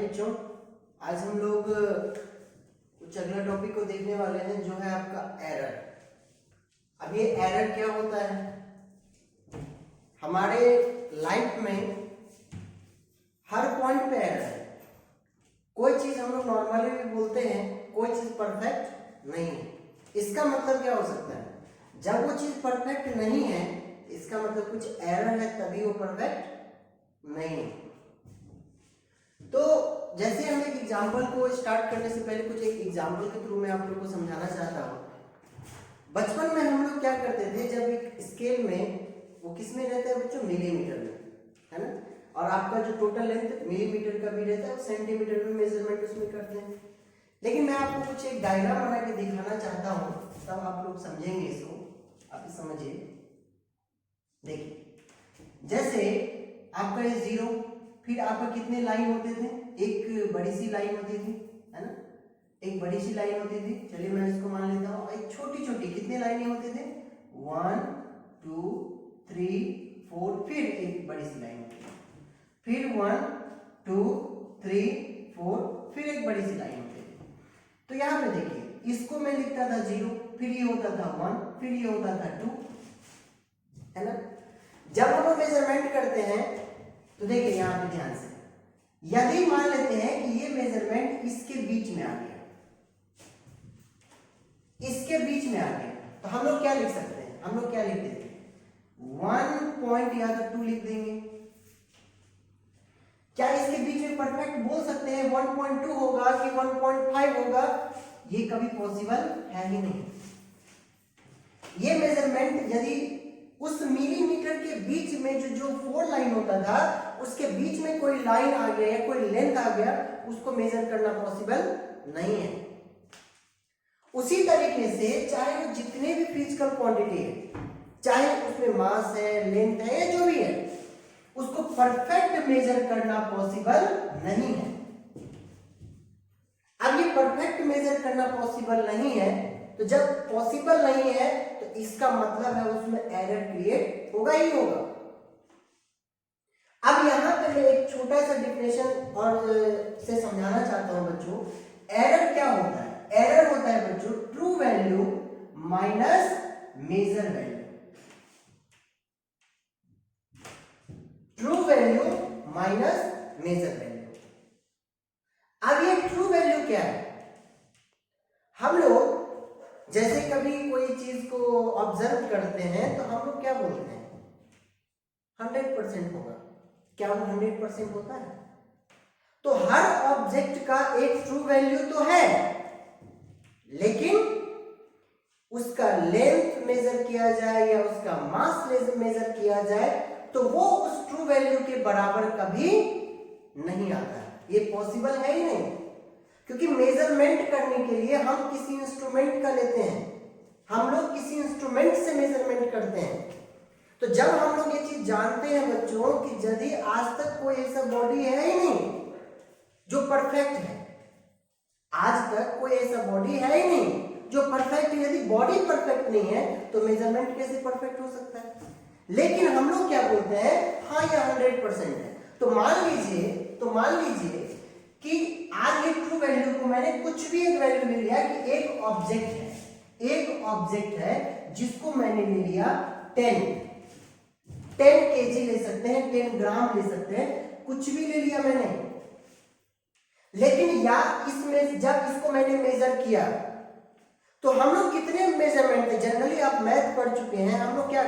बच्चों, आज हम लोग कुछ अगला टॉपिक को देखने वाले हैं जो है आपका एरर। अब ये एरर क्या होता है? हमारे लाइफ में हर पॉइंट पे एरर है। कोई चीज हम लोग नॉर्मली भी बोलते हैं, कोई चीज परफेक्ट नहीं है। इसका मतलब क्या हो सकता है? जब वो चीज परफेक्ट नहीं है इसका मतलब कुछ एरर है, तभी वो परफेक्ट नहीं है। तो जैसे हम एक एग्जाम्पल को स्टार्ट करने से पहले कुछ एक एग्जाम्पल के थ्रू मैं आप लोग को समझाना चाहता हूँ। बचपन में हम लोग क्या करते थे, जब एक स्केल में वो किस में रहता है बच्चों? मिलीमीटर में, है ना। और आपका जो टोटल लेंथ मिलीमीटर का भी रहता है, सेंटीमीटर में मेजरमेंट उसमें करते हैं। लेकिन मैं आपको कुछ एक डायग्राम बना के दिखाना चाहता हूँ, तब आप लोग समझेंगे इसको। आप समझिए, देखिए जैसे आपका ये 0, फिर आपका कितने लाइन होते थे? एक बड़ी सी लाइन होती थी, है ना, एक बड़ी सी लाइन होती थी। चलिए मैं इसको मान लेता हूँ। एक छोटी छोटी कितने लाइनें होते थे? 1 2 3 4, फिर एक बड़ी सी लाइन होती थी, फिर 1 2 3 4, फिर एक बड़ी सी लाइन होती थी। तो यहाँ पे देखिए, इसको मैं लिखता था 0, फिर ये होता था 1, फिर ये होता था 2, है ना। जब हम मेजरमेंट करते हैं तो देखिए यहाँ पे ध्यान से, यदि मान लेते हैं कि ये मेजरमेंट इसके बीच में आ गया, इसके बीच में आ गया, तो हम लोग क्या लिख सकते हैं? हम लोग क्या लिख देंगे? 1 पॉइंट या तो 2 लिख देंगे। क्या इसके बीच में परफेक्ट बोल सकते हैं 1.2 होगा कि 1.5 होगा? ये कभी पॉसिबल है ही नहीं। ये मेजरमेंट यदि उस मिलीमीटर के बीच में जो 4 लाइन होता था, उसके बीच में कोई लाइन आ गया या कोई लेंथ आ गया, उसको मेजर करना पॉसिबल नहीं है। उसी तरीके से चाहे वो जितने भी फिजिकल क्वांटिटी है, चाहे उसमें मास है, लेंथ है, या जो भी है, उसको परफेक्ट मेजर करना पॉसिबल नहीं है। अब ये परफेक्ट मेजर करना पॉसिबल नहीं है, तो जब पॉसिबल नहीं है तो इसका मतलब है उसमें एरर क्रिएट होगा ही होगा। अब यहां पे मैं एक छोटा सा डिफिनेशन और से समझाना चाहता हूं बच्चों। एरर क्या होता है? एरर होता है बच्चों true value minus measure value. True value minus measure value. अब ये ट्रू वैल्यू क्या है? हम लोग जैसे कभी कोई चीज को ऑब्जर्व करते हैं तो हम लोग क्या बोलते हैं? 100% होगा। क्या वो 100% होता है? तो हर ऑब्जेक्ट का एक ट्रू वैल्यू तो है, लेकिन उसका लेंथ मेजर किया जाए या उसका मास मेजर किया जाए तो वो उस ट्रू वैल्यू के बराबर कभी नहीं आता। ये पॉसिबल है ही नहीं, क्योंकि मेजरमेंट करने के लिए हम किसी इंस्ट्रूमेंट का लेते हैं, हम लोग किसी इंस्ट्रूमेंट से मेजरमेंट करते हैं। तो जब हम लोग ये चीज जानते हैं बच्चों कि यदि आज तक कोई ऐसा बॉडी है ही नहीं जो परफेक्ट है, आज तक कोई ऐसा बॉडी है ही नहीं जो परफेक्ट है। यदि बॉडी परफेक्ट नहीं है तो मेजरमेंट कैसे परफेक्ट हो सकता है? लेकिन हम लोग क्या बोलते हैं? हाँ, ये 100% है। तो मान लीजिए कि आज ये ट्रू वैल्यू को मैंने कुछ भी एक वैल्यू ले लिया कि एक ऑब्जेक्ट है जिसको मैंने ले लिया 10 kg ले सकते हैं, 10 ग्राम ले सकते हैं, कुछ भी ले लिया मैंने। लेकिन या इसमें जब इसको मैंने मेजर किया तो हम लोग कितने मेजरमेंट है? जनरली आप मैथ पढ़ चुके हैं। हम लोग क्या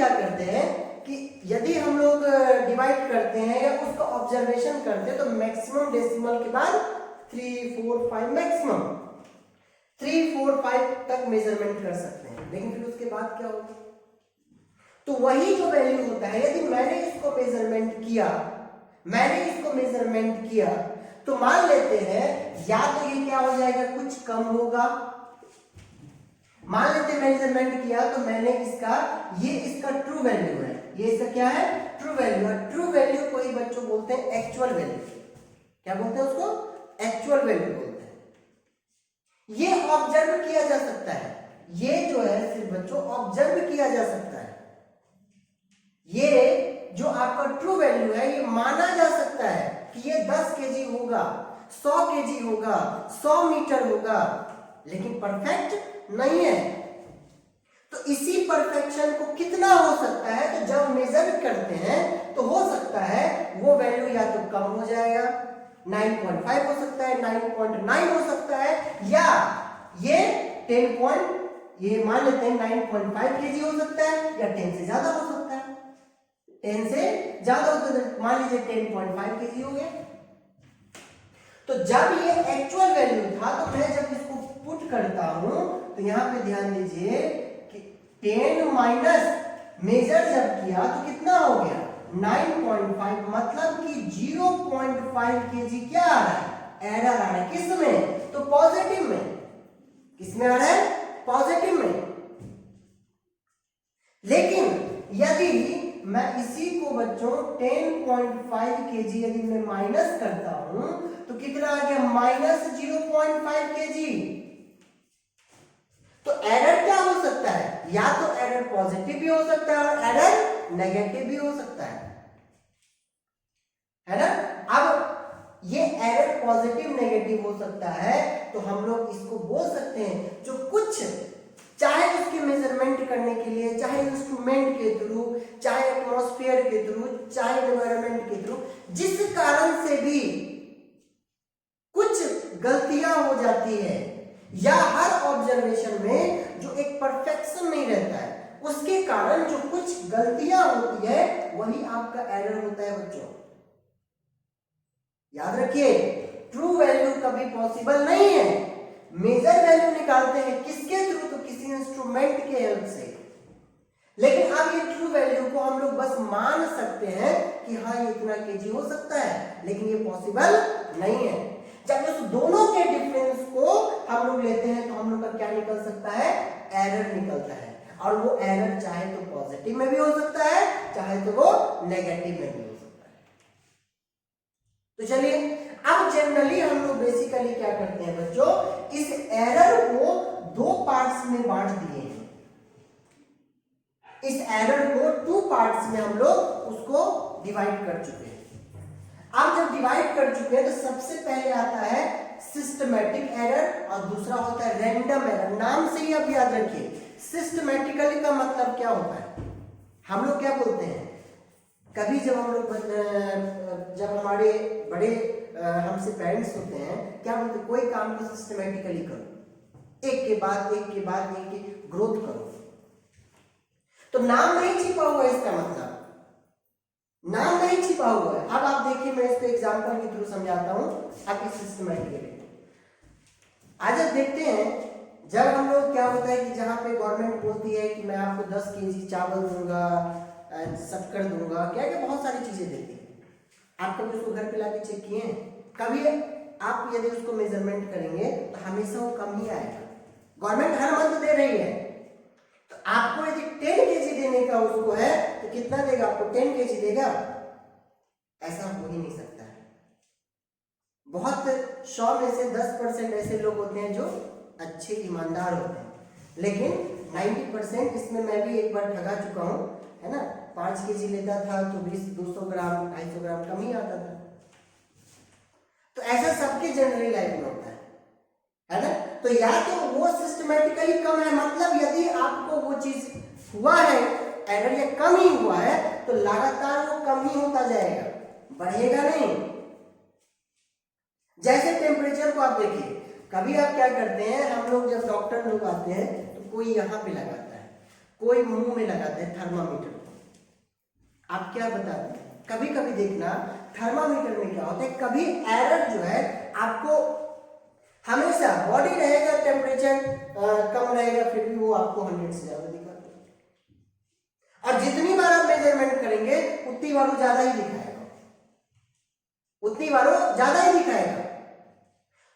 करते हैं कि यदि हम लोग डिवाइड करते हैं या उसका ऑब्जर्वेशन करते हैं तो मैक्सिमम डेसिमल के बाद 3 4 5 मैक्सिमम 3 4 5 तक मेजरमेंट कर सकते हैं। लेकिन फिर उसके बाद क्या होगा? तो वही जो वैल्यू होता है, यदि मैंने इसको मेजरमेंट किया तो मान लेते हैं या तो ये क्या हो जाएगा, कुछ कम होगा। मान लेते मेजरमेंट किया तो मैंने इसका ट्रू वैल्यू है, ये इसका क्या है? ट्रू वैल्यू है। ट्रू वैल्यू को ही बच्चों बोलते हैं एक्चुअल वैल्यू। क्या बोलते हैं उसको? एक्चुअल वैल्यू बोलते हैं। ये ऑब्जर्व किया जा सकता है, ये जो है सिर्फ बच्चों ऑब्जर्व किया जा सकता है। ये जो आपका ट्रू वैल्यू है ये माना जा सकता है कि कि ये 10 केजी होगा, 100 केजी होगा, 100 मीटर होगा, लेकिन परफेक्ट नहीं है। तो इसी परफेक्शन को कितना हो सकता है, तो जब मेजर करते हैं तो हो सकता है वो वैल्यू या तो कम हो जाएगा, 9.5 हो सकता है, 9.9 हो सकता है, या ये 10 ये मान लेते हैं 9.5 केजी हो सकता है, या 10 से ज्यादा हो सकता है। 10 से ज्यादा हो तो मान लीजिए 10.5 केजी हो गया। तो जब ये एक्चुअल वैल्यू था, तो मैं जब इसको पुट करता हूं तो यहां पे ध्यान दीजिए कि 10 माइनस मेजर जब किया तो कितना हो गया 9.5, मतलब कि 0.5 केजी क्या आ रहा है, एरर आ रहा है। किस में, तो पॉजिटिव में। किसमें आ रहा है, पॉजिटिव में। लेकिन यदि मैं इसी को बच्चों 10.5 केजी यदि मैं माइनस करता हूं तो कितना आ गया, माइनस 0.5 केजी। तो एरर क्या हो सकता है, या तो एरर पॉजिटिव भी हो सकता है और एरर नेगेटिव भी हो सकता है ना। अब ये एरर पॉजिटिव नेगेटिव हो सकता है, तो हम लोग इसको बोल सकते हैं जो कुछ, चाहे उसके मेजरमेंट करने के लिए, चाहे इंस्ट्रूमेंट के थ्रू, चाहे एटमॉस्फेयर के थ्रू, चाहे एनवायरनमेंट के थ्रू, जिस कारण से भी कुछ गलतियां हो जाती है, या हर ऑब्जर्वेशन में जो एक परफेक्शन नहीं रहता है, उसके कारण जो कुछ गलतियां होती है वही आपका एरर होता है बच्चों। याद रखिए, ट्रू वैल्यू कभी पॉसिबल नहीं है। मेजर वैल्यू निकालते हैं किसके थ्रू, तो किसी इंस्ट्रूमेंट के हेल्प से। लेकिन अब ये ट्रू वैल्यू को हम लोग बस मान सकते हैं कि हाँ ये इतना केजी हो सकता है, लेकिन ये पॉसिबल नहीं है। जब उस दोनों के डिफरेंस को हम लोग लेते हैं तो हम लोग का क्या निकल सकता है, एरर निकलता है। और वो एरर चाहे तो पॉजिटिव में भी हो सकता है, चाहे तो वो नेगेटिव में भी हो सकता है। तो चलिए, अब जनरली हम लोग बेसिकली क्या करते हैं बच्चों, इस एरर को दो पार्ट्स में बांट दिए हैं। इस एरर को 2 पार्ट्स में हम लोग उसको डिवाइड कर चुके हैं। अब जब डिवाइड कर चुके हैं तो सबसे पहले आता है सिस्टमैटिक एरर और दूसरा होता है रैंडम एरर। नाम से ही आप याद रखिए, सिस्टमैटिकली का मतलब क्या होता है, हम लोग क्या बोलते हैं, कभी जब हम लोग जब हमारे बड़े हमसे पेरेंट्स होते हैं, क्या बोलते हैं, कोई काम को सिस्टमैटिकली करो, एक के बाद एक ग्रोथ करो। तो नाम नहीं छिपा हुआ है, इसका मतलब नाम नहीं छिपा हुआ है। अब आप देखिए, मैं इसको एग्जांपल के थ्रू समझाता हूं आपकी सिस्टमैटिकली। आज आप देखते हैं, जब हम लोग क्या होता है कि जहां पे गवर्नमेंट बोलती है कि मैं आपको 10 केजी चावल दूंगा, शक्कर दूंगा, क्या क्या बहुत सारी चीजें देती है। आप कभी उसको घर पे लाके चेक किए हैं? कभी आप यदि उसको मेजरमेंट करेंगे तो हमेशा वो कम ही आएगा। गवर्नमेंट हर मंथ दे रही है, तो आपको यदि 10 केजी देने का उसको है तो कितना देगा आपको, 10 केजी देगा? ऐसा हो ही नहीं सकता है। बहुत 100 में से 10% ऐसे लोग होते हैं जो अच्छे ईमानदार होते हैं, लेकिन 90% इसमें मैं भी एक बार ठगा चुका हूं, है ना। 5 केजी लेता था तो 200 ग्राम 250 ग्राम कम ही आता था। तो ऐसा सबके जनरल लाइफ में होता है ना। तो या तो वो सिस्टमैटिकली कम है, मतलब यदि आपको वो चीज हुआ है, एरर या कम ही हुआ है, तो लगातार वो कम ही होता जाएगा, बढ़ेगा नहीं। जैसे टेम्परेचर को आप देखिए, कभी आप क्या करते हैं, हम लोग जब डॉक्टर लोग आते हैं तो कोई यहाँ पे लगाता है, कोई मुंह में लगाते हैं थर्मामीटर। आप क्या बताते हैं, कभी कभी देखना थर्मामीटर में क्या होता है, कभी एरर जो है आपको हमेशा बॉडी रहेगा, टेम्परेचर कम रहेगा, फिर भी वो आपको 100 से ज्यादा दिखाता है। और जितनी बार आप मेजरमेंट करेंगे उतनी बार वो ज्यादा ही दिखाएगा, उतनी बार वो ज्यादा ही दिखाएगा।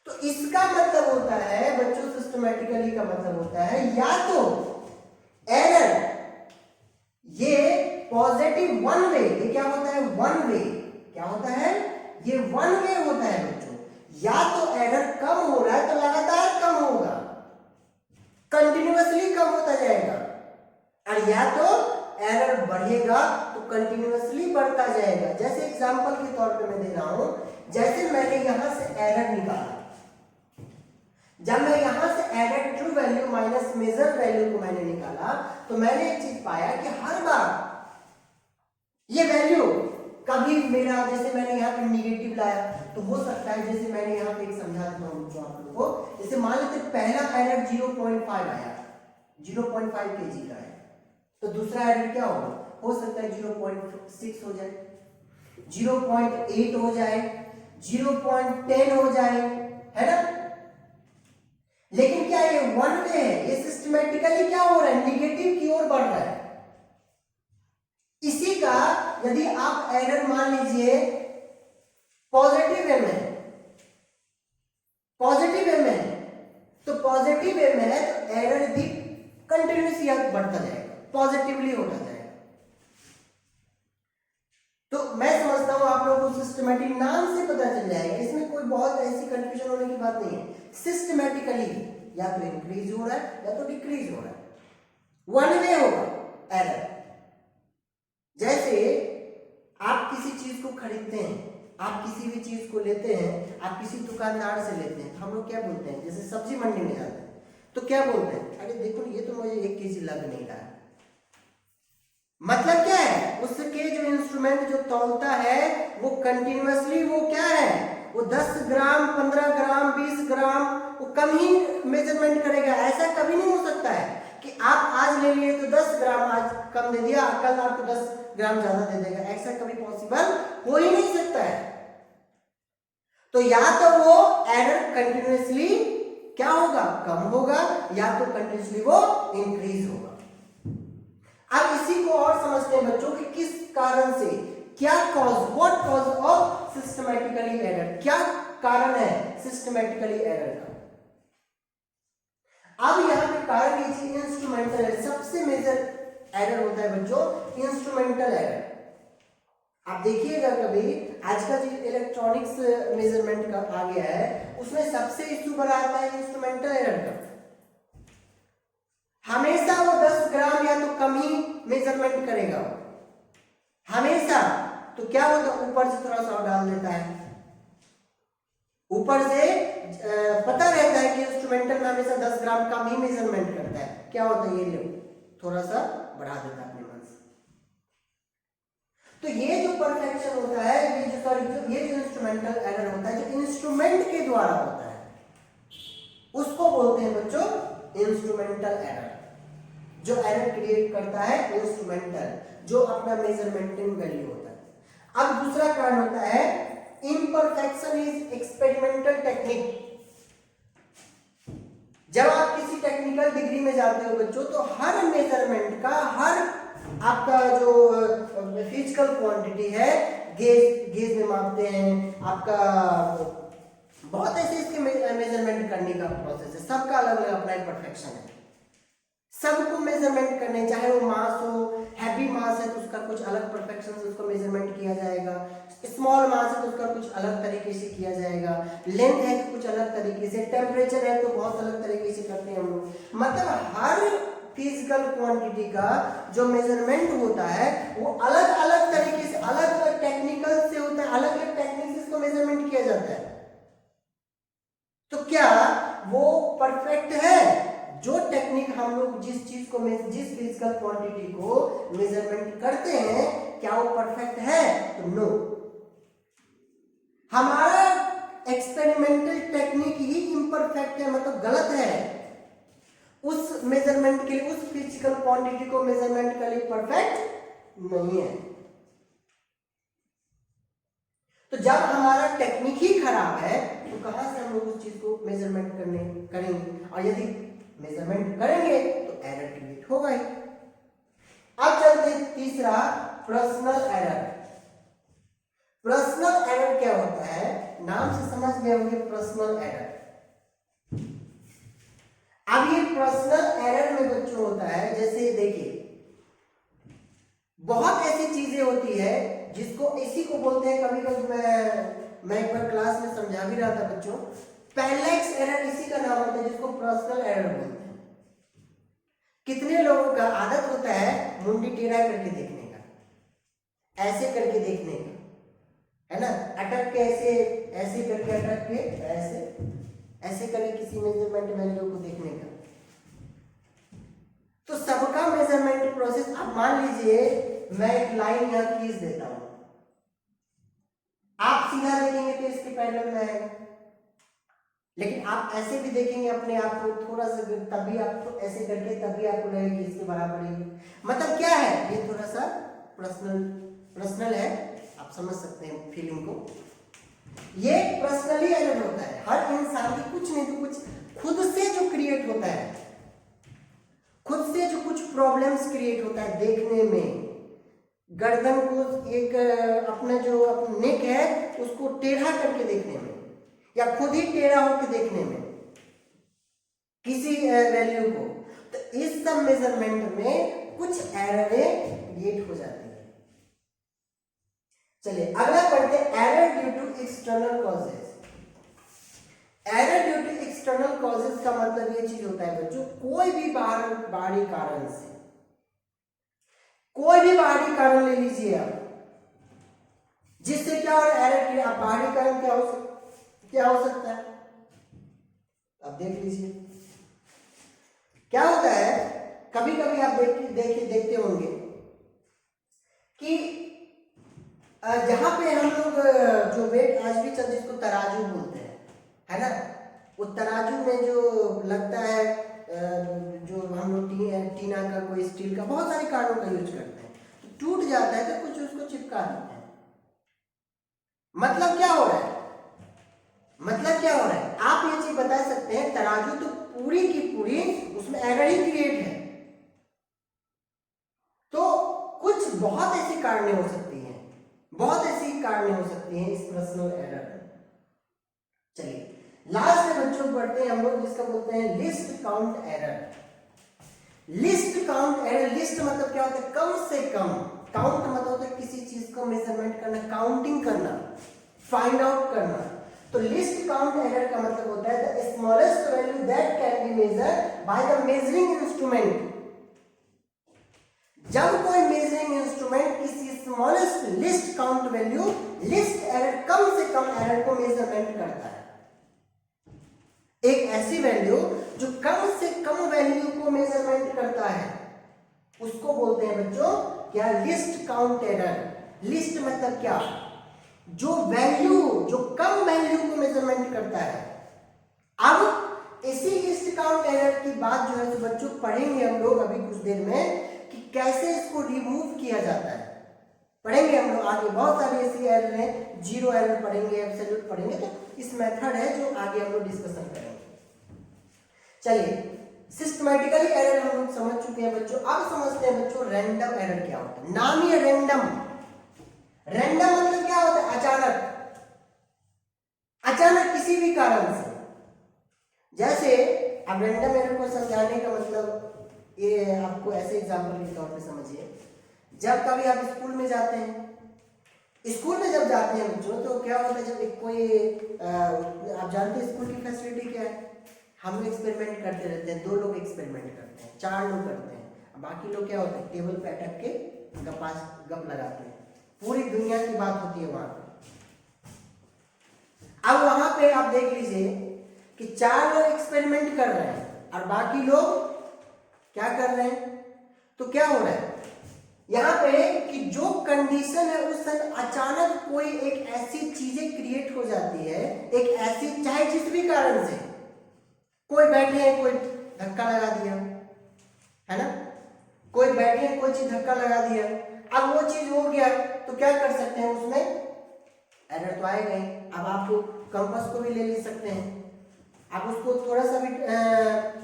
तो इसका मतलब होता है बच्चों, सिस्टमैटिकली का मतलब होता है या तो एरर ये पॉजिटिव वन वे, ये क्या होता है, वन वे, क्या होता है, ये वन वे होता है बच्चों। या तो एरर कम हो रहा है तो लगातार कम होगा, कंटिन्यूअसली कम होता जाएगा, और या तो एरर बढ़ेगा तो कंटिन्यूअसली बढ़ता जाएगा। जैसे एग्जांपल के तौर पे मैं दे रहा हूं जैसे मैंने यहां से एरर निकाला, जब मैं यहां से added true value minus measure value को मैंने निकाला, तो मैंने एक चीज पाया कि हर बार ये वैल्यू कभी मेरा, जैसे मैंने यहाँ पे निगेटिव लाया तो हो सकता है, जैसे मैंने यहाँ पे एक समझा देता हूँ आप लोगों को, जैसे मान लेते पहला एरर 0.5 आया, 0.5 kg का है, तो दूसरा एरर क्या होगा, हो सकता है 0.6 हो जाए, 0.8 हो जाए, 0.10 हो जाए, है ना। लेकिन क्या ये वन वे है, ये सिस्टमेटिकली क्या हो रहा है, निगेटिव की ओर बढ़ रहा है। इसी का यदि आप एरर मान लीजिए पॉजिटिव वे में, पॉजिटिव वे में, तो पॉजिटिव वे में है तो एरर भी कंटिन्यूसली बढ़ता जाएगा, पॉजिटिवली होता जाएगा। तो मैं समझता हूं आप लोगों को सिस्टमैटिक नाम से पता चल जाएगा, इसमें कोई बहुत ऐसी कंफ्यूजन होने की बात नहीं है। सिस्टमैटिकली या तो इंक्रीज हो रहा है या तो डिक्रीज हो रहा है, वन वे होगा एरर। जैसे आप किसी चीज को खरीदते हैं, आप किसी भी चीज को लेते हैं, आप किसी दुकानदार से लेते हैं, हम लोग क्या बोलते हैं, जैसे सब्जी मंडी में जाते हैं तो क्या बोलते हैं, अरे देखो ये तो मुझे 1 kg लग नहीं रहा है। मतलब क्या है, उसके जो इंस्ट्रूमेंट जो तौलता है वो कंटिन्यूअसली वो क्या है, वो 10 ग्राम 15 ग्राम 20 ग्राम वो कम ही मेजरमेंट करेगा। ऐसा कभी नहीं हो सकता है कि आप आज ले लिए तो 10 ग्राम आज कम दे दिया, कल आपको 10 ग्राम ज्यादा दे देगा, ऐसा कभी पॉसिबल हो ही नहीं सकता है। तो या तो वो एरर कंटिन्यूअसली क्या होगा, कम होगा, या तो कंटिन्यूअसली वो इंक्रीज होगा। अब इसी को और समझते हैं बच्चों कि किस कारण से, क्या cause, what cause of systematically error, क्या कारण है सिस्टमैटिकली एरर का। अब यहां पे कारण लीजिए इंस्ट्रूमेंटल एरर, सबसे मेजर एरर होता है बच्चों इंस्ट्रूमेंटल एरर। आप देखिएगा कभी आज का जो इलेक्ट्रॉनिक्स मेजरमेंट का आ गया है उसमें सबसे इश्यू बड़ा आता है इंस्ट्रूमेंटल एरर का। हमेशा वो 10 ग्राम या तो कम ही मेजरमेंट करेगा हमेशा। तो क्या होता है, ऊपर से थोड़ा सा डाल देता है, ऊपर से पता रहता है कि इंस्ट्रूमेंटल में हमेशा 10 ग्राम कम ही मेजरमेंट करता है, क्या होता है ये लो थोड़ा सा बढ़ा देता है अपने मन से। तो ये जो परफेक्शन होता है, ये जो सॉरी ये जो इंस्ट्रूमेंटल एरर होता है, जो इंस्ट्रूमेंट के द्वारा होता है उसको बोलते हैं बच्चों इंस्ट्रूमेंटल एरर। जो एरर क्रिएट करता है इंस्ट्रूमेंटल, जो अपना मेजरमेंटिंग वैल्यू होता है। अब दूसरा कारण होता है इम्परफेक्शन इज एक्सपेरिमेंटल टेक्निक। जब आप किसी टेक्निकल डिग्री में जाते हो बच्चों तो हर मेजरमेंट का, हर आपका जो फिजिकल क्वांटिटी है, गेज में मापते हैं, आपका बहुत ऐसे इसके मेजरमेंट करने का प्रोसेस है, सबका अलग अलग अपना एक परफेक्शन है। सबको मेजरमेंट करने, चाहे वो मास हो, हैवी मास है तो उसका कुछ अलग परफेक्शन से उसको मेजरमेंट किया जाएगा, स्मॉल मास है तो उसका कुछ अलग तरीके से किया जाएगा, लेंथ है तो कुछ अलग तरीके से, टेम्परेचर है तो बहुत अलग तरीके से करते हैं हम लोग। मतलब हर फिजिकल क्वांटिटी का जो मेजरमेंट होता है वो अलग अलग तरीके से, अलग अलग टेक्निकल से होता है, अलग अलग टेक्निक से इसको मेजरमेंट किया जाता है। तो क्या वो परफेक्ट है? जो टेक्निक हम लोग जिस चीज को, जिस फिजिकल क्वांटिटी को मेजरमेंट करते हैं, क्या वो परफेक्ट है? तो नो। हमारा एक्सपेरिमेंटल टेक्निक ही इम्परफेक्ट है, मतलब गलत है। उस मेजरमेंट के लिए, उस फिजिकल क्वांटिटी को मेजरमेंट के लिए परफेक्ट नहीं है। तो जब हमारा टेक्निक ही खराब है तो कहां से हम लोग उस चीज को मेजरमेंट करेंगे, और यदि मेजरमेंट करेंगे तो एरर क्रिएट होगा ही। अब चलते तीसरा, पर्सनल एरर। पर्सनल एरर क्या होता है, नाम से समझ गए होंगे पर्सनल एरर। अब ये पर्सनल एरर में बच्चों होता है, जैसे देखिए बहुत ऐसी चीजें होती है जिसको, इसी को बोलते हैं, कभी कभी मैं एक बार क्लास में समझा भी रहा था बच्चों, पैरेलैक्स एरर इसी का नाम होता है, जिसको पर्सनल एरर बोलते हैं। कितने लोगों का आदत होता है मुंडी टेढ़ा करके देखने का, ऐसे करके देखने का, है ना, अटक के ऐसे ऐसे करके अटक के ऐसे ऐसे करके किसी मेजरमेंट वैल्यू को देखने का। तो सबका मेजरमेंट प्रोसेस, आप मान लीजिए मैं एक लाइन यहाँ खींच देता हूं, आप सीधा देखेंगे तो इसके पैरेलल में आएगा, लेकिन आप ऐसे भी देखेंगे अपने आप को थोड़ा सा, तभी आपको ऐसे करके तभी आपको लगेगा कि इसके बराबर है। मतलब क्या है, ये थोड़ा सा पर्सनल है, आप समझ सकते हैं फीलिंग को। ये पर्सनली अलग होता है, हर इंसान की कुछ नहीं तो कुछ खुद से जो क्रिएट होता है, खुद से जो कुछ प्रॉब्लम्स क्रिएट होता है देखने में। गर्दन को एक अपना जो नेक है उसको टेढ़ा करके देखने में, या खुद ही टेढ़ा होकर देखने में किसी वैल्यू को, तो इस सब मेजरमेंट में कुछ एररें क्रिएट हो जाती है। चलिए अगला पढ़ते हैं, error due to external causes. Error due to external causes का मतलब ये चीज होता है बच्चों, कोई भी बाहरी कारण से, कोई भी बाहरी कारण ले लीजिए आप, जिससे क्या हो रहा है, एरर किया। आप बाहरी कारण क्या हो सकता है, अब देख लीजिए क्या होता है। कभी कभी आप देखते होंगे कि जहां पे हम लोग जो वेट आज भी चलते जिसको तराजू बोलते हैं, है ना, वो तराजू में जो लगता है, जो हम लोग टीना का कोई स्टील का बहुत सारे कारणों का यूज करते हैं, तो टूट जाता है तो कुछ उसको चिपका देते हैं। मतलब क्या हो रहा है, मतलब क्या हो रहा है, आप ये चीज बता सकते हैं, तराजू तो पूरी की पूरी उसमें एरर ही क्रिएट है। तो कुछ बहुत ऐसी कारणें हो सकती हैं, बहुत ऐसी कारणें हो सकती हैं इस पर्सनल एरर में। चलिए लास्ट में बच्चों पढ़ते हैं हम लोग जिसका बोलते हैं list count error. List count error, list मतलब क्या होता है, कम से कम, काउंट मतलब होता है किसी चीज को मेजरमेंट करना, काउंटिंग करना, फाइंड आउट करना। तो लिस्ट काउंट एरर का मतलब होता है the smallest value that can be measured by the measuring instrument. जब कोई मेजरिंग इंस्ट्रूमेंट किसी smallest least count value, least error, कम से कम एरर को मेजरमेंट करता है, एक ऐसी वैल्यू जो कम से कम वैल्यू को मेजरमेंट करता है, उसको बोलते हैं बच्चों क्या, लिस्ट काउंट एरर। लिस्ट मतलब क्या, जो वैल्यू, जो कम वैल्यू को मेजरमेंट करता है। अब इसी लिस्ट काउंट एरर की बात जो है तो बच्चों पढ़ेंगे हम लोग अभी कुछ देर में कि कैसे इसको रिमूव किया जाता है, पढ़ेंगे हम लोग आगे। बहुत सारी ऐसी एरर है, जीरो एरर पढ़ेंगे, एब्सोल्यूट पढ़ेंगे, तो इस मेथड है जो आगे हम लोग डिस्कशन करेंगे। चलिए सिस्टमैटिकली एरर हम लोग समझ चुके हैं बच्चों, अब समझते हैं बच्चों रैंडम एरर क्या होता है। नाम ही है रैंडम। रैंडम मतलब क्या होता है, अचानक, अचानक किसी भी कारण से। जैसे अब रैंडम एरर को समझाने का मतलब ये आपको ऐसे एग्जांपल के तौर पे समझिए, जब कभी आप स्कूल में जाते हैं, स्कूल में जब जाते हैं बच्चों तो क्या होता है, जब कोई आप जानते हैं स्कूल की फैसिलिटी क्या है, हम लोग एक्सपेरिमेंट करते रहते हैं, 2 लोग एक्सपेरिमेंट करते हैं, 4 लोग करते हैं, बाकी लोग क्या होते हैं टेबल पे अटक के गप लगाते हैं, पूरी दुनिया की बात होती है वहां पे। अब वहां पे आप देख लीजिए कि 4 लोग एक्सपेरिमेंट कर रहे हैं और बाकी लोग क्या कर रहे हैं, तो क्या हो रहा है यहाँ पे कि जो कंडीशन है उस समय अचानक कोई एक ऐसी चीजें क्रिएट हो जाती है, एक ऐसी, चाहे जिस भी कारण से, कोई बैठे हैं कोई धक्का लगा दिया, है ना, कोई बैठे हैं कोई चीज धक्का लगा दिया, अब वो चीज हो गया तो क्या कर सकते हैं, उसमें एरर तो आएगा ही। अब आप कंपास को भी ले सकते हैं, आप उसको थोड़ा सा भी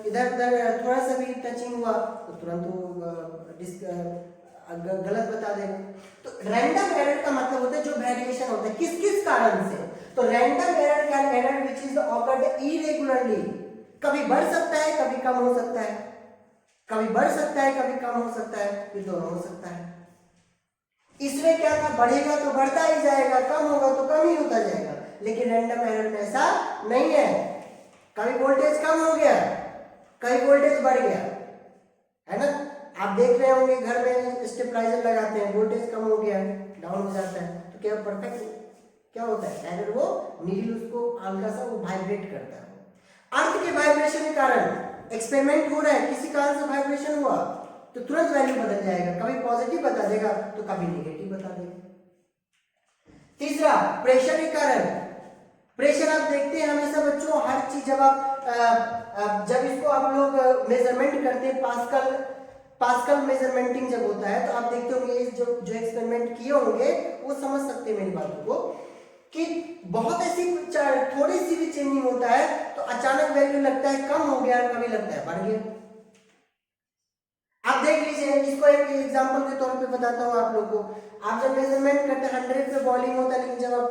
इधर उधर थोड़ा सा भी टचिंग हुआ तो तुरंत वो गलत बता देगा। तो रैंडम एरर का मतलब होता है जो वेरिएशन होता है किस किस कारण से। तो रैंडम एरर क्या, error which is awkward irregularly, कभी बढ़ सकता है कभी कम हो सकता है, कभी बढ़ सकता है कभी कम हो सकता है, फिर दोनों हो सकता है। इसमें क्या था, बढ़ेगा तो बढ़ता ही जाएगा, कम होगा तो कम ही होता जाएगा। लेकिन रैंडम एरर में ऐसा नहीं है, कभी वोल्टेज कम हो गया कभी वोल्टेज बढ़ गया, है ना। आप देख रहे होंगे घर में स्टेबलाइजर लगाते हैं, वोल्टेज कम हो गया डाउन हो जाता है, तो क्या परफेक्ट क्या होता है एरर, वो नीडल उसको हल्का सा वो वाइब्रेट करता है। अर्थ के वाइब्रेशन के कारण एक्सपेरिमेंट हो रहा है, किसी कारण से वाइब्रेशन हुआ तो तुरंत वैल्यू बदल जाएगा, कभी पॉजिटिव बता देगा तो कभी नेगेटिव बता देगा। तीसरा प्रेशर के कारण, प्रेशर आप देखते हैं हमेशा बच्चों हर चीज जब इसको आप लोग मेजरमेंट करते हैं, पास्कल मेजरमेंटिंग जब होता है तो आप देखते होंगे जो एक्सपेरिमेंट किए होंगे वो समझ सकते हैं मेरी बातों को, कि बहुत ऐसी थोड़ी सी भी चेंजिंग होता है तो अचानक वैल्यू लगता है कम हो गया, कभी लगता है बढ़ गया। आप देख लीजिए, इसको एक एग्जांपल के तौर पे बताता हूँ आप लोगों को। आप जब मेजरमेंट करते हैं 100 पे बॉलिंग होता है, लेकिन जब आप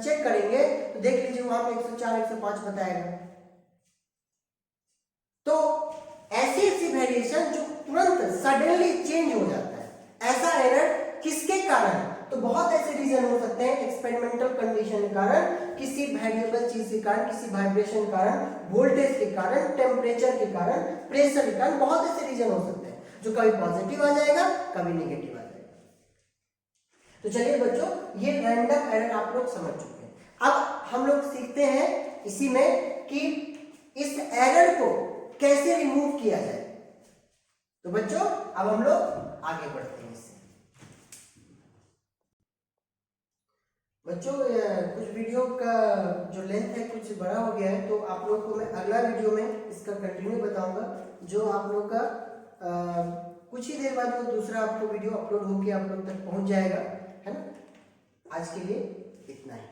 चेक करेंगे तो देख लीजिए वहां पे 104 105 बताएगा। तो ऐसी ऐसी वेरिएशन जो तुरंत सडनली चेंज हो जाता है, ऐसा एरर किसके कारण, तो बहुत ऐसे रीजन हो सकते हैं, एक्सपेरिमेंटल कंडीशन के कारण, किसी वेरिएबल चीज के कारण, किसी वाइब्रेशन के कारण, वोल्टेज के कारण, टेम्परेचर के कारण, प्रेशर के कारण, बहुत ऐसे रीजन हो सकते हैं जो कभी पॉजिटिव आ जाएगा कभी नेगेटिव आ जाएगा। तो चलिए बच्चों, ये रैंडम एरर आप लोग समझ चुके हैं। अब हम लोग सीखते हैं इसी में कि इस एरर को कैसे रिमूव किया जाए। तो बच्चों अब हम लोग आगे बढ़ते हैं इससे। बच्चों कुछ वीडियो का जो लेंथ है कुछ बड़ा हो गया है, तो आप लोग को मैं अगला वीडियो में इसका कंटिन्यू बताऊंगा, जो आप लोग का कुछ ही देर बाद वो दूसरा आपको वीडियो अपलोड होकर आप लोग तक पहुंच जाएगा, है ना। आज के लिए इतना ही।